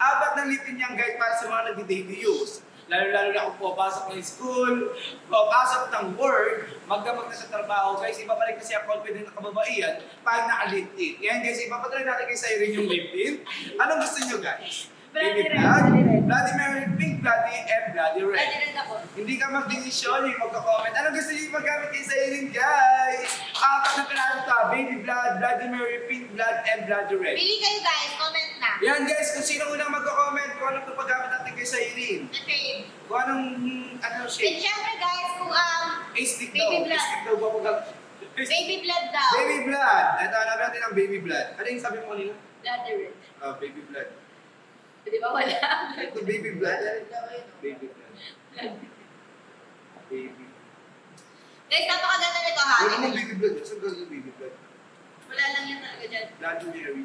Apat na lipin yan guys para sa mga nagdi-daily use. Lalo-lalo na kung pupasok ng school, pupasok ng work, magdamag na sa trabaho. Guys, ibabalik kasi ang confident na kababaihan pag naka-LinkedIn. Yan guys, ipapatuloy natin kay Cyrene yung LinkedIn. Anong gusto nyo guys? Baby blood, Bloody Mary, Pink Bloody, and Bloody Red. Bloody red ako. Hindi ka mag-desisyon, yung magka-comment. Anong gusto nyo yung maggamit kay Cyrene guys? Apat na pinalo to, Baby Blood, Bloody Mary, Pink Blood, and Bloody Red. Pili kayo guys, comment na. Yan guys, kung sino unang magka-comment kung anong paggamit natin kay Cyrene. Okay. Kung anong, ano And shade. syempre guys, kung A-stick Baby daw. blood. A-stick daw ba pag... baby blood daw. Baby blood. Ito, hanapin natin ang baby blood. Ano yung sabi mo kanina? Bloody red. Baby blood. Di ba wala? Ito, baby blood. Baby blood. Baby. Guys, napakaganda nito ha. Wala namang baby blood. Saan gano'n yung baby blood? Wala lang yan talaga dyan. Bloody Mary.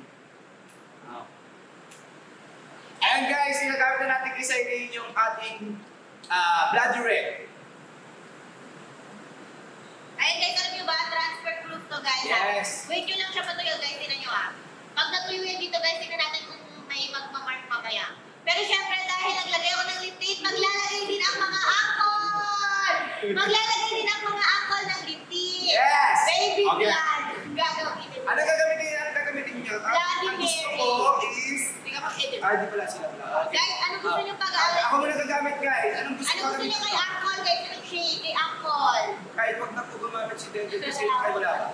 And guys, sinagamit na natin kay Cyrene yung ating Bloody Red. Ayun guys, alam nyo ba? Transfer proof to guys ha. Yes. Wait nyo lang siya patuyo guys, tinan nyo ha. Pag natuyo yan dito guys, tinan natin kung may magmamark pa kaya. Pero syempre dahil naglagay ako ng lip tint, maglalagay din ang mga angkol! Maglalagay din ang mga angkol ng lip tint. Yes! Baby Okay. blood. Gagawin. Ano gagamitin niyo? Bloody Ang gusto Mary. ko is... Hindi ka mag-edit. Di pala sila pala. Okay. Guys, ano gusto nyo pag-aaral? Ako muna gagamit guys. Anong gusto Ano ko gusto nyo gamitin? kay angkol? Guys, anong shade kay angkol? Kahit wag na po gumamit si Dede kasi kahit wala ka.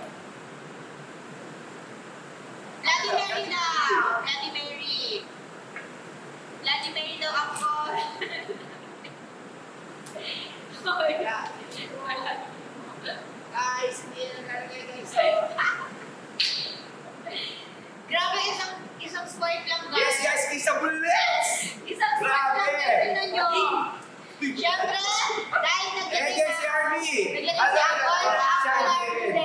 Bloody Mary daw. Bloody Mary. Bloody Mary daw angkol. Oh, yeah. Guys, hindi na nalagay guys. Grabe, isang squirt lang guys. Yes guys, isang bullets! Isang squirt lang Grabe! guys. Tingnan nyo. Siyempre, dahil Eh naglagay guys, si Army! naglagay si angkol sa angkol rin.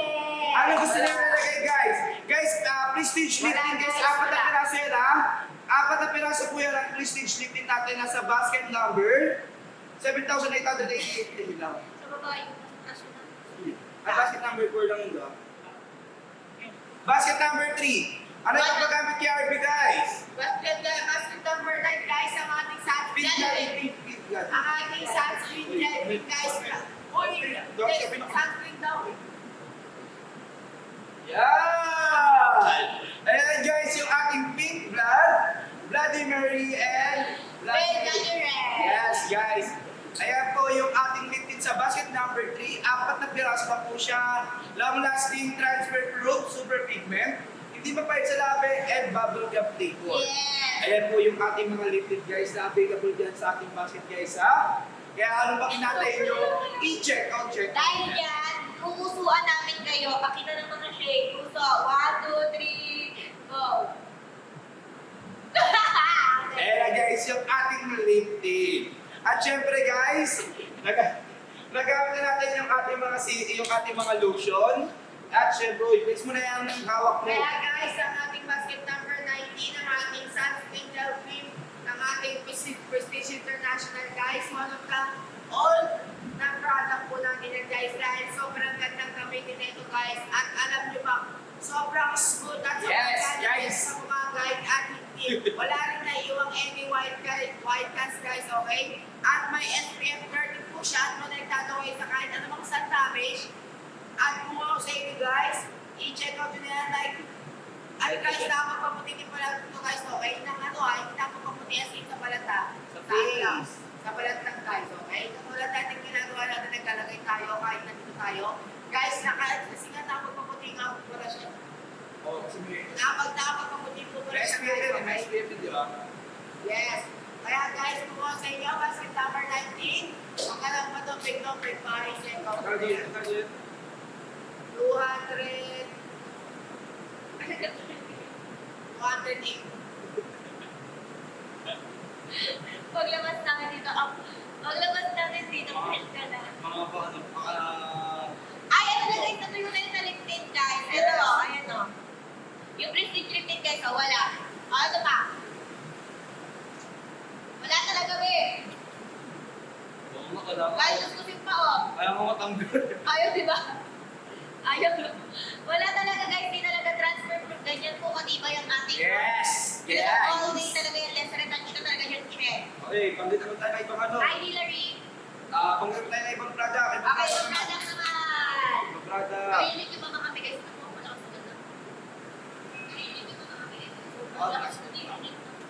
Ano gusto niyo nilagay guys? Guys, prestige lifting guys, Wala, guys, apat na wala. piraso yan ha. Apat na piraso po yan ang prestige lifting natin nasa basket number 7,888 lang. Sa babae, kaso na. At basket number 4 lang yun ha. Basket number 3. Ano yung paggamit kay RB guys? Basket number 9 guys, ang ating Pink sunscreen blood, gel. pink, pink blood. Ang ating sunscreen gel, guys. Uy, sunscreen daw. Yan! Ayan guys, yung ating pink blood, Bloody Mary, and Bloody Red. Yes guys. Ayan po yung ating liptin sa basket number 3. Apat na piraso pa po siya. Long-lasting, transfer-proof, super pigment. Hindi mapahit sa labi, and bubble gum flavor. Yes. Ayan po yung ating mga liptin guys na available dyan sa ating basket guys ha. Kaya ano ba kinatay nyo? I-check out, check. Dahil yan, kung usuan namin kayo, pakita ng mga shade. Uso, 1, 2, 3, go. Ayan guys, yung ating liptin. At syempre guys, nagamit na natin yung ating mga lotion. At syempre, fix mo na yung hawak mo. Kaya guys, ang ating basket number 19, ang ating sunscreen gel cream, ang ating Prestige International guys, one of the all na product po natin na guys, dahil sobrang gandang gamitin na ito guys. At alam nyo ba, sobrang smooth at sobrang Yes, ganda guys. sa mga guys at hindi. Wala rin na iwang any white cast guys, okay? At may SPF 30 po siya at managtataway sa kahit anumang sun damage. At kung ako sa inyo guys, i-check out nyo na yan like, ay guys, napapaputikin pa lang ito guys, okay? Nang ano hindi napapaputikin as in sa balata. Sa Sa face. Sa balatang guys, okay? Katulad natin ginagawa natin, naglalagay tayo kahit nandito tayo. Guys, kasi nga napapaputikin ako pala siya. Oh, kasi may Napapaputikin ko pala siya guys, SPF, okay? SPF, di ba? Yes. Kaya guys, kung ako sa inyo, basket number 19, ang alam mo ito, big no, big body, check out. Kaya dito, kaya dito. 200. 208. Paglabas namin dito, paglabas namin dito, mahal ka na. Mga pa, ano, Ay, ito na guys, natuyo na yung liptin guys. Ito, ayan o. Yung prestige liptin guys, wala. Ano pa? Wala talaga, be. Kahit gustusin pa, Kaya mo matanggal. Ayaw, di ba? Ayaw. Wala talaga guys, di talaga transfer proof. Ganyan po katibay ang ating. Yes! Talaga Yes! all the way talaga yung less retention Okay, panggit naman tayo ng ibang ano. Hi, Hillary. Panggit tayo ng ibang product. Okay, yung product naman. Ibang product. Mahilig yung mga kami guys. Wala akong maganda. Mahilig yung mga kami. Wala akong